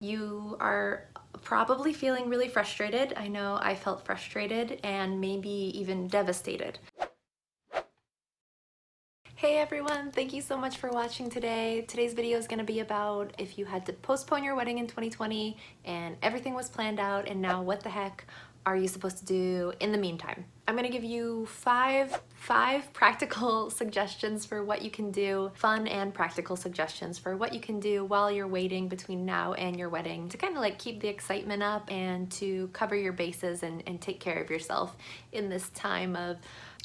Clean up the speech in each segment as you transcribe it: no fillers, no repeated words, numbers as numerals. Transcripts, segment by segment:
You are probably feeling really frustrated. I know I felt frustrated and maybe even devastated. Hey everyone, thank you so much for watching today. Today's video is going to be about if you had to postpone your wedding in 2020 and everything was planned out, and now what the heck are you supposed to do in the meantime? I'm going to give you five practical suggestions for what you can do, fun and practical suggestions for what you can do while you're waiting between now and your wedding to kind of like keep the excitement up and to cover your bases and take care of yourself in this time of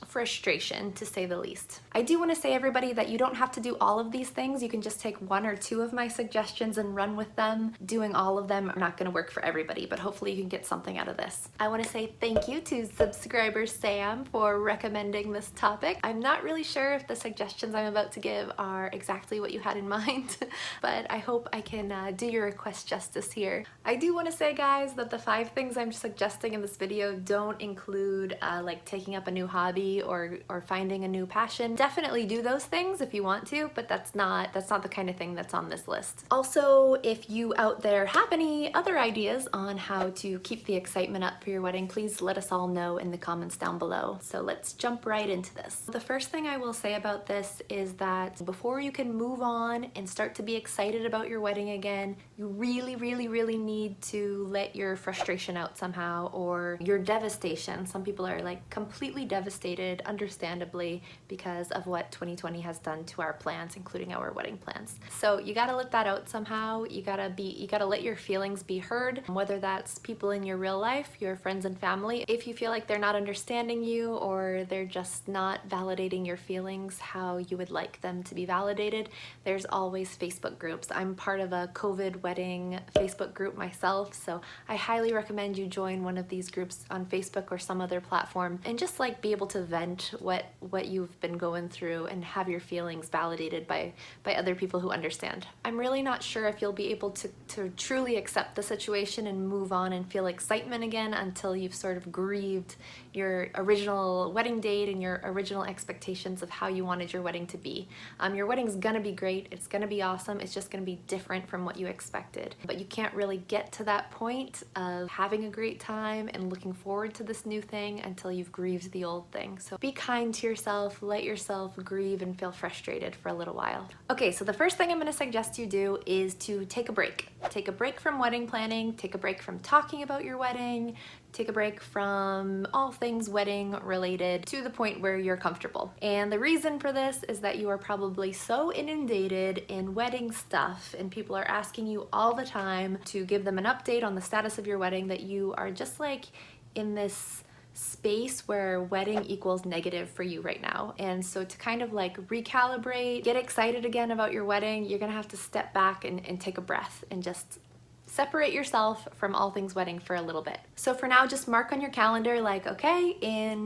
frustration, to say the least. I do want to say, everybody, that you don't have to do all of these things. You can just take one or two of my suggestions and run with them. Doing all of them are not going to work for everybody, but hopefully you can get something out of this. I want to say thank you to subscriber Sam for recommending this topic. I'm not really sure if the suggestions I'm about to give are exactly what you had in mind, but I hope I can do your request justice here. I do want to say, guys, that the 5 things I'm suggesting in this video don't include like taking up a new hobby or finding a new passion. Definitely do those things if you want to, but that's not the kind of thing that's on this list. Also, if you out there have any other ideas on how to keep the excitement up for your wedding, please let us all know in the comments down below. So let's jump right into this. The first thing I will say about this is that before you can move on and start to be excited about your wedding again, you really need to let your frustration out somehow, or your devastation. Some people are like completely devastated, understandably, because of what 2020 has done to our plans, including our wedding plans. So you gotta let that out somehow. You gotta let your feelings be heard, whether that's people in your real life, your friends and family. If you feel like they're not understanding you or they're just not validating your feelings how you would like them to be validated, there's always Facebook groups. I'm part of a COVID wedding Facebook group myself, so I highly recommend you join one of these groups on Facebook or some other platform and just like be able to vent what you've been going through and have your feelings validated by other people who understand. I'm really not sure if you'll be able to truly accept the situation and move on and feel excitement again until you've sort of grieved your original wedding date and your original expectations of how you wanted your wedding to be. Your wedding's gonna be great, it's gonna be awesome, it's just gonna be different from what you expected. But you can't really get to that point of having a great time and looking forward to this new thing until you've grieved the old thing. So be kind to yourself, let yourself grieve and feel frustrated for a little while. Okay, so the first thing I'm gonna suggest you do is to take a break. Take a break from wedding planning, take a break from talking about your wedding, take a break from all things wedding related to the point where you're comfortable. And the reason for this is that you are probably so inundated in wedding stuff and people are asking you all the time to give them an update on the status of your wedding that you are just like in this space where wedding equals negative for you right now. And so to kind of like recalibrate, get excited again about your wedding, you're gonna have to step back and take a breath and just separate yourself from all things wedding for a little bit. So for now, just mark on your calendar like, okay,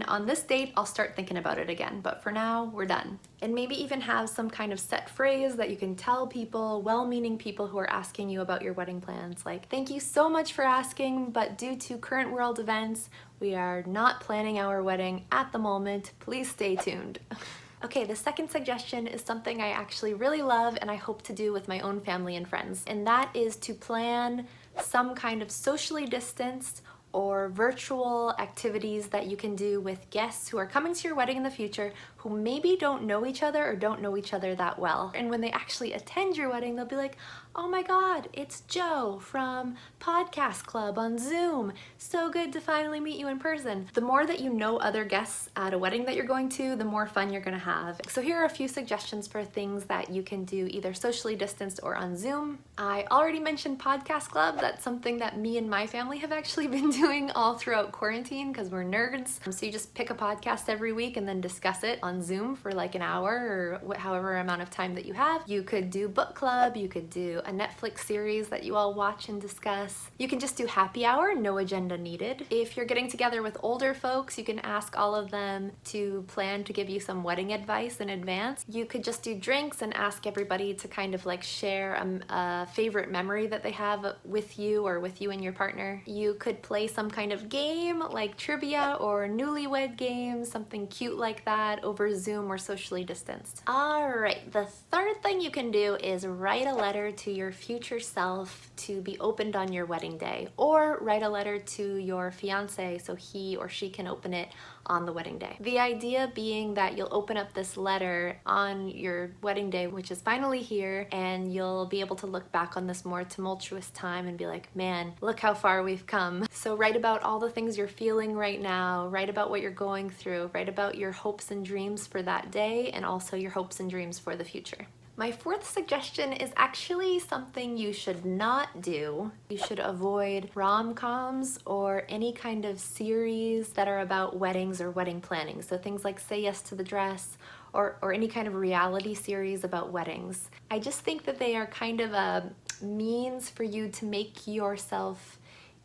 on this date, I'll start thinking about it again. But for now, we're done. And maybe even have some kind of set phrase that you can tell people, well-meaning people who are asking you about your wedding plans. Like, thank you so much for asking, but due to current world events, we are not planning our wedding at the moment. Please stay tuned. Okay, the second suggestion is something I actually really love and I hope to do with my own family and friends, and that is to plan some kind of socially distanced or virtual activities that you can do with guests who are coming to your wedding in the future who maybe don't know each other or don't know each other that well. And when they actually attend your wedding, they'll be like, oh my God, it's Joe from Podcast Club on Zoom. So good to finally meet you in person. The more that you know other guests at a wedding that you're going to, the more fun you're gonna have. So here are a few suggestions for things that you can do either socially distanced or on Zoom. I already mentioned Podcast Club. That's something that me and my family have actually been doing all throughout quarantine because we're nerds. So you just pick a podcast every week and then discuss it on Zoom for like an hour or however amount of time that you have. You could do book club, you could do a Netflix series that you all watch and discuss. You can just do happy hour, no agenda needed. If you're getting together with older folks, you can ask all of them to plan to give you some wedding advice in advance. You could just do drinks and ask everybody to kind of like share a favorite memory that they have with you or with you and your partner. You could play some kind of game like trivia or newlywed games, something cute like that over over Zoom or socially distanced. All right, the third thing you can do is write a letter to your future self to be opened on your wedding day, or write a letter to your fiance so he or she can open it on the wedding day. The idea being that you'll open up this letter on your wedding day, which is finally here, and you'll be able to look back on this more tumultuous time and be like, man, look how far we've come. So write about all the things you're feeling right now, write about what you're going through, write about your hopes and dreams for that day, and also your hopes and dreams for the future. My fourth suggestion is actually something you should not do. You should avoid rom-coms or any kind of series that are about weddings or wedding planning. So things like Say Yes to the Dress or any kind of reality series about weddings. I just think that they are kind of a means for you to make yourself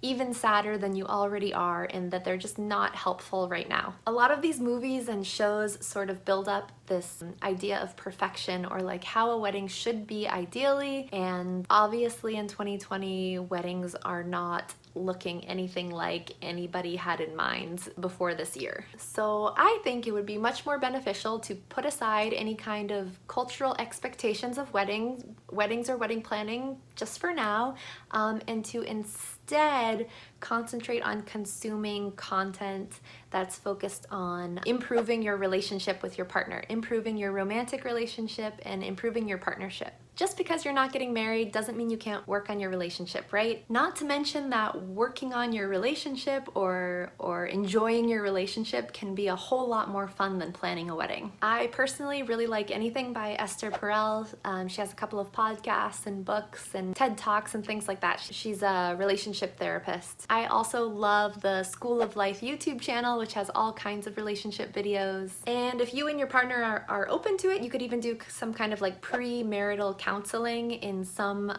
even sadder than you already are, and that they're just not helpful right now. A lot of these movies and shows sort of build up this idea of perfection, or like how a wedding should be ideally, and obviously in 2020 weddings are not looking anything like anybody had in mind before this year. So I think it would be much more beneficial to put aside any kind of cultural expectations of weddings or wedding planning just for now, and to instead concentrate on consuming content that's focused on improving your relationship with your partner, improving your romantic relationship, and improving your partnership. Just because you're not getting married doesn't mean you can't work on your relationship, right? Not to mention that working on your relationship or enjoying your relationship can be a whole lot more fun than planning a wedding. I personally really like anything by Esther Perel. She has a couple of podcasts and books and TED Talks and things like that. She's a relationship therapist. I also love the School of Life YouTube channel, which has all kinds of relationship videos. And if you and your partner are open to it, you could even do some kind of like premarital counseling in some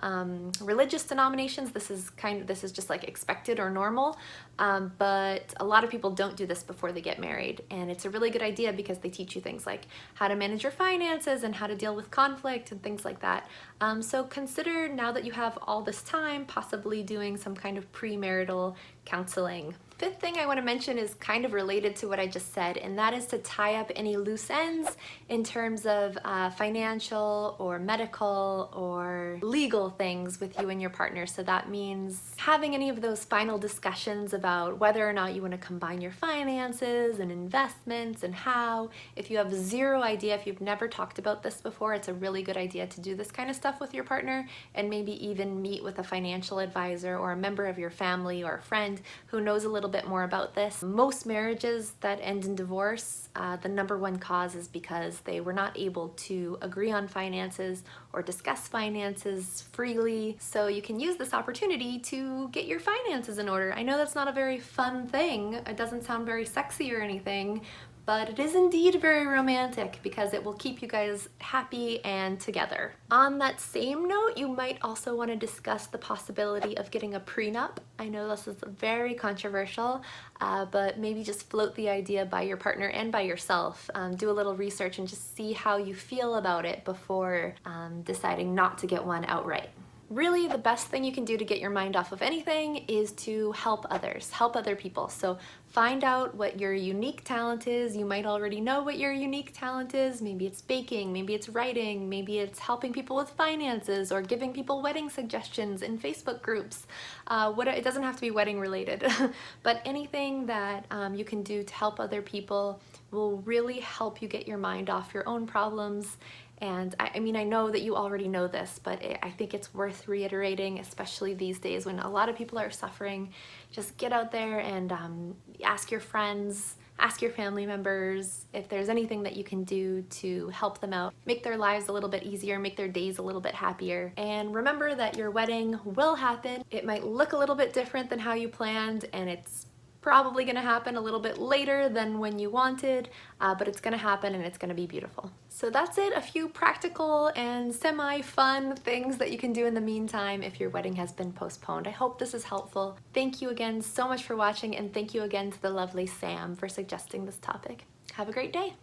religious denominations. This is just like expected or normal, but a lot of people don't do this before they get married, and it's a really good idea because they teach you things like how to manage your finances and how to deal with conflict and things like that. So consider, now that you have all this time, possibly doing some kind of premarital counseling. Fifth thing I want to mention is kind of related to what I just said, and that is to tie up any loose ends in terms of financial or medical or legal things with you and your partner. So that means having any of those final discussions about whether or not you want to combine your finances and investments and how. If you have zero idea, if you've never talked about this before, it's a really good idea to do this kind of stuff with your partner, and maybe even meet with a financial advisor or a member of your family or a friend who knows a little bit more about this. Most marriages that end in divorce, the number one cause is because they were not able to agree on finances or discuss finances freely. So you can use this opportunity to get your finances in order. I know that's not a very fun thing. It doesn't sound very sexy or anything, but it is indeed very romantic because it will keep you guys happy and together. On that same note, you might also want to discuss the possibility of getting a prenup. I know this is very controversial, but maybe just float the idea by your partner and by yourself. Do a little research and just see how you feel about it before deciding not to get one outright. Really, the best thing you can do to get your mind off of anything is to help others, help other people. So find out what your unique talent is. You might already know what your unique talent is. Maybe it's baking, maybe it's writing, maybe it's helping people with finances or giving people wedding suggestions in Facebook groups. It doesn't have to be wedding related, but anything that you can do to help other people will really help you get your mind off your own problems. And I mean, I know that you already know this, but I think it's worth reiterating, especially these days when a lot of people are suffering. Just get out there and ask your friends, ask your family members if there's anything that you can do to help them out, make their lives a little bit easier, make their days a little bit happier. And remember that your wedding will happen. It might look a little bit different than how you planned, and it's probably gonna happen a little bit later than when you wanted, but it's gonna happen and it's gonna be beautiful. So that's it, a few practical and semi-fun things that you can do in the meantime if your wedding has been postponed. I hope this is helpful. Thank you again so much for watching, and thank you again to the lovely Sam for suggesting this topic. Have a great day.